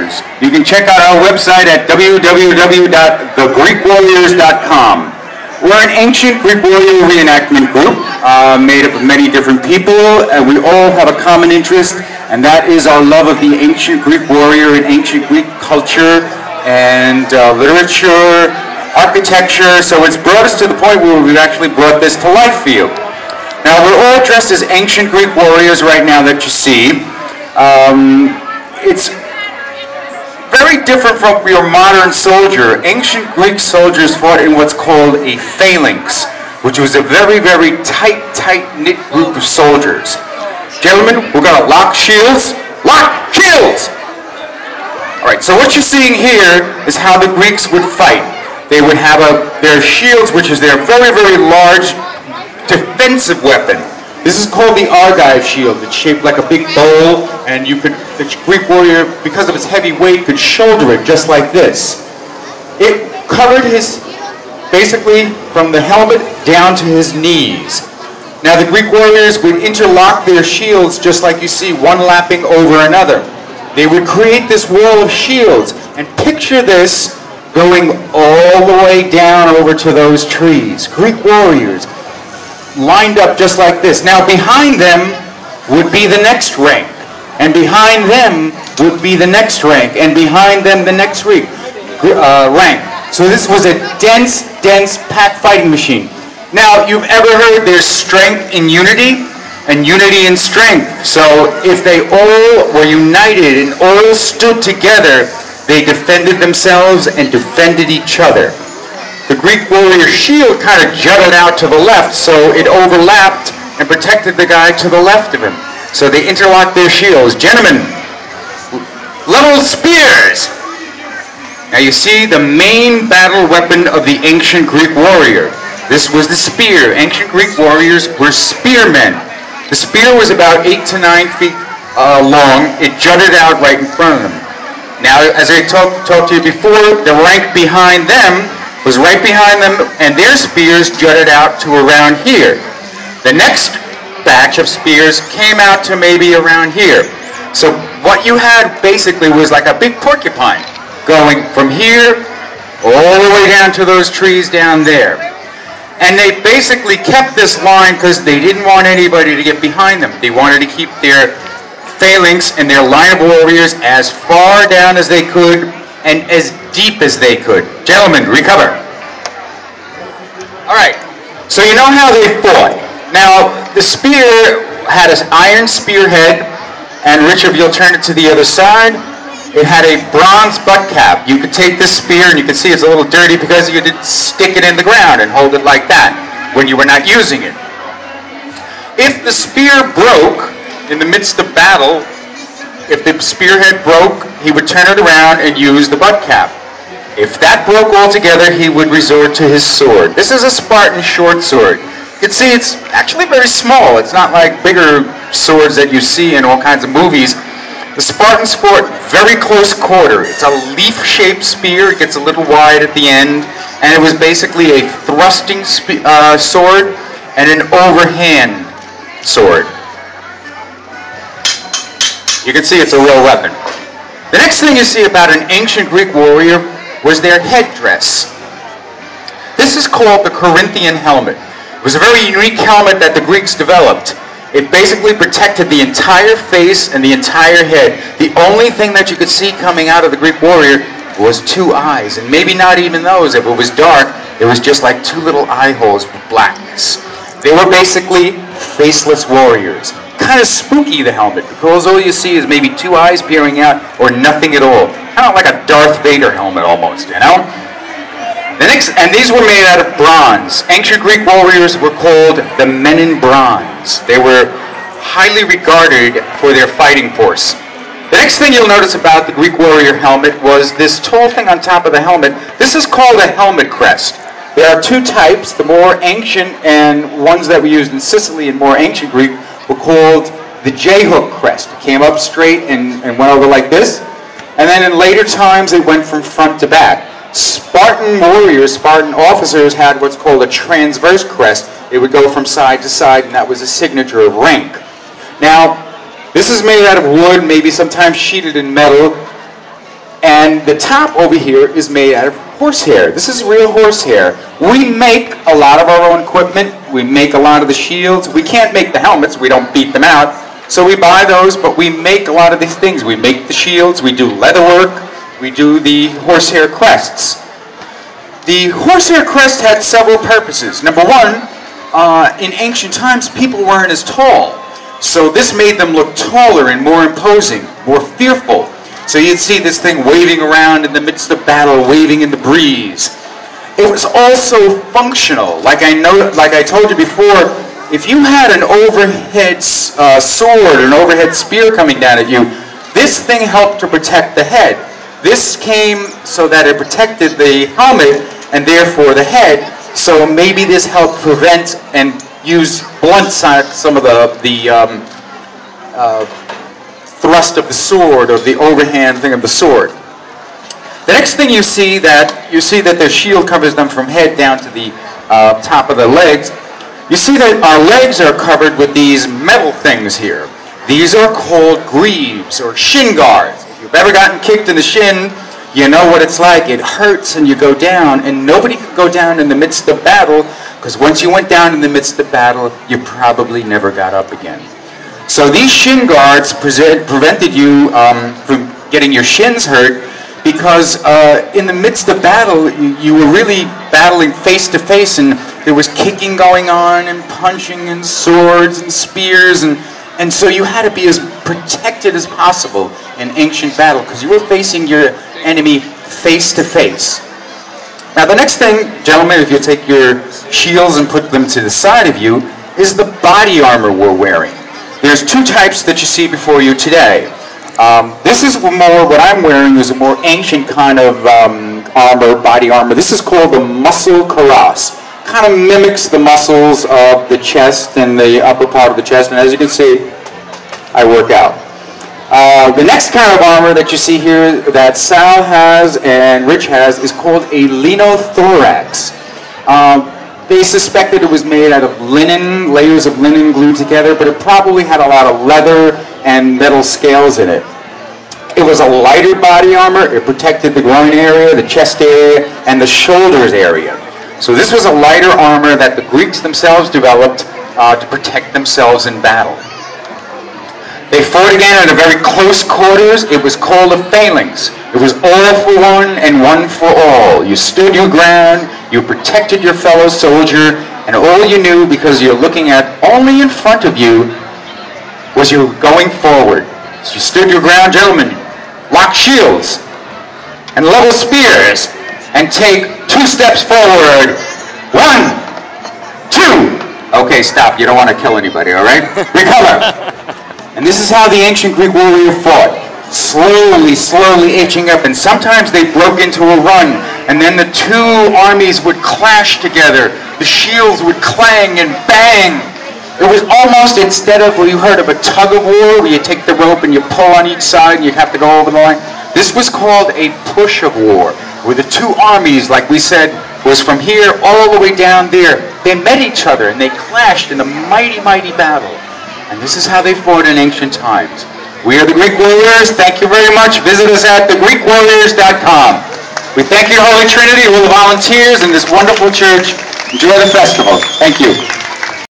Warriors. You can check out our website at www.thegreekwarriors.com. We're an ancient Greek warrior reenactment group made up of many different people, and we all have a common interest, and that is our love of the ancient Greek warrior and ancient Greek culture and literature, architecture. So it's brought us to the point where we've actually brought this to life for you. Now, we're all dressed as ancient Greek warriors right now that you see. It's very different from your modern soldier. Ancient Greek soldiers fought in what's called a phalanx, which was a very, very tight-knit group of soldiers. Gentlemen, we're going to lock shields. Lock shields! All right, so what you're seeing here is how the Greeks would fight. They would have their shields, which is their very, very large defensive weapon. This is called the Argive shield. It's shaped like a big bowl, and the Greek warrior, because of its heavy weight, could shoulder it just like this. It covered basically from the helmet down to his knees. Now the Greek warriors would interlock their shields just like you see, one lapping over another. They would create this wall of shields, and picture this going all the way down over to those trees. Greek warriors lined up just like this. Now behind them would be the next rank, and behind them would be the next rank, and behind them the next rank. So this was a dense packed fighting machine. Now you've ever heard there's strength in unity and unity in strength. So if they all were united and all stood together, they defended themselves and defended each other. The Greek warrior shield kind of jutted out to the left, so it overlapped and protected the guy to the left of him. So they interlocked their shields. Gentlemen, level spears! Now you see the main battle weapon of the ancient Greek warrior. This was the spear. Ancient Greek warriors were spearmen. The spear was about 8 to 9 feet long. It jutted out right in front of them. Now, as I talked to you before, the rank behind them was right behind them, and their spears jutted out to around here. The next batch of spears came out to maybe around here. So what you had basically was like a big porcupine going from here all the way down to those trees down there. And they basically kept this line because they didn't want anybody to get behind them. They wanted to keep their phalanx and their line of warriors as far down as they could and as deep as they could. Gentlemen, recover. All right, so you know how they fought. Now, the spear had an iron spearhead, and Richard, you'll turn it to the other side. It had a bronze butt cap. You could take this spear, and you can see it's a little dirty because you did stick it in the ground and hold it like that when you were not using it. If the spear broke in the midst of battle, if the spearhead broke, he would turn it around and use the butt cap. If that broke altogether, he would resort to his sword. This is a Spartan short sword. You can see it's actually very small. It's not like bigger swords that you see in all kinds of movies. The Spartans fought very close quarter. It's a leaf-shaped spear. It gets a little wide at the end, and it was basically a thrusting sword and an overhand sword. You can see it's a real weapon. The next thing you see about an ancient Greek warrior was their headdress. This is called the Corinthian helmet. It was a very unique helmet that the Greeks developed. It basically protected the entire face and the entire head. The only thing that you could see coming out of the Greek warrior was 2 eyes, and maybe not even those. If it was dark, it was just like 2 little eye holes with blackness. They were basically faceless warriors. Kind of spooky, the helmet, because all you see is maybe 2 eyes peering out or nothing at all. Kind of like a Darth Vader helmet almost, you know? And these were made out of bronze. Ancient Greek warriors were called the men in bronze. They were highly regarded for their fighting force. The next thing you'll notice about the Greek warrior helmet was this tall thing on top of the helmet. This is called a helmet crest. There are 2 types. The more ancient and ones that we used in Sicily in more ancient Greek were called the J-hook crest. It came up straight and went over like this. And then in later times, it went from front to back. Spartan warriors, Spartan officers had what's called a transverse crest. It would go from side to side, and that was a signature of rank. Now, this is made out of wood, maybe sometimes sheeted in metal. And the top over here is made out of horsehair. This is real horsehair. We make a lot of our own equipment. We make a lot of the shields. We can't make the helmets. We don't beat them out. So we buy those, but we make a lot of these things. We make the shields. We do leather work. We do the horsehair crests. The horsehair crest had several purposes. Number one, in ancient times, people weren't as tall. So this made them look taller and more imposing, more fearful. So you'd see this thing waving around in the midst of battle, waving in the breeze. It was also functional. Like I told you before, if you had an overhead sword, an overhead spear coming down at you, this thing helped to protect the head. This came so that it protected the helmet and therefore the head. So maybe this helped prevent and use blunt some of the thrust of the sword, or the overhand thing of the sword. The next thing you see that their shield covers them from head down to the top of the legs. You see that our legs are covered with these metal things here. These are called greaves or shin guards. If you've ever gotten kicked in the shin, you know what it's like. It hurts and you go down, and nobody can go down in the midst of battle, because once you went down in the midst of battle, you probably never got up again. So these shin guards prevented you from getting your shins hurt, because in the midst of battle, you were really battling face to face, and there was kicking going on, and punching, and swords, and spears, and so you had to be as protected as possible in ancient battle, because you were facing your enemy face to face. Now the next thing, gentlemen, if you take your shields and put them to the side of you, is the body armor we're wearing. There's two types that you see before you today. This is more, what I'm wearing is a more ancient kind of armor, body armor. This is called the muscle cuirass. Kind of mimics the muscles of the chest and the upper part of the chest, and as you can see, I work out. The next kind of armor that you see here that Sal has and Rich has is called a linothorax. They suspected it was made out of linen, layers of linen glued together, but it probably had a lot of leather and metal scales in it. It was a lighter body armor. It protected the groin area, the chest area, and the shoulders area. So this was a lighter armor that the Greeks themselves developed to protect themselves in battle. They fought again at a very close quarters. It was called a phalanx. It was all for one and one for all. You stood your ground, you protected your fellow soldier, and all you knew, because you're looking at only in front of you, was you going forward. So you stood your ground, gentlemen, lock shields, and level spears, and take 2 steps forward. 1, 2. Okay, stop. You don't want to kill anybody, all right? Recover. And this is how the ancient Greek warrior fought. Slowly inching up, and sometimes they broke into a run, and then the two armies would clash together. The shields would clang and bang. It was almost, instead of, well, you heard of a tug of war, where you take the rope and you pull on each side and you have to go over the line. This was called a push of war, where the two armies, like we said, was from here all the way down there. They met each other and they clashed in a mighty battle. And this is how they fought in ancient times. We are the Greek Warriors. Thank you very much. Visit us at thegreekwarriors.com. We thank you, Holy Trinity, all the volunteers in this wonderful church. Enjoy the festival. Thank you.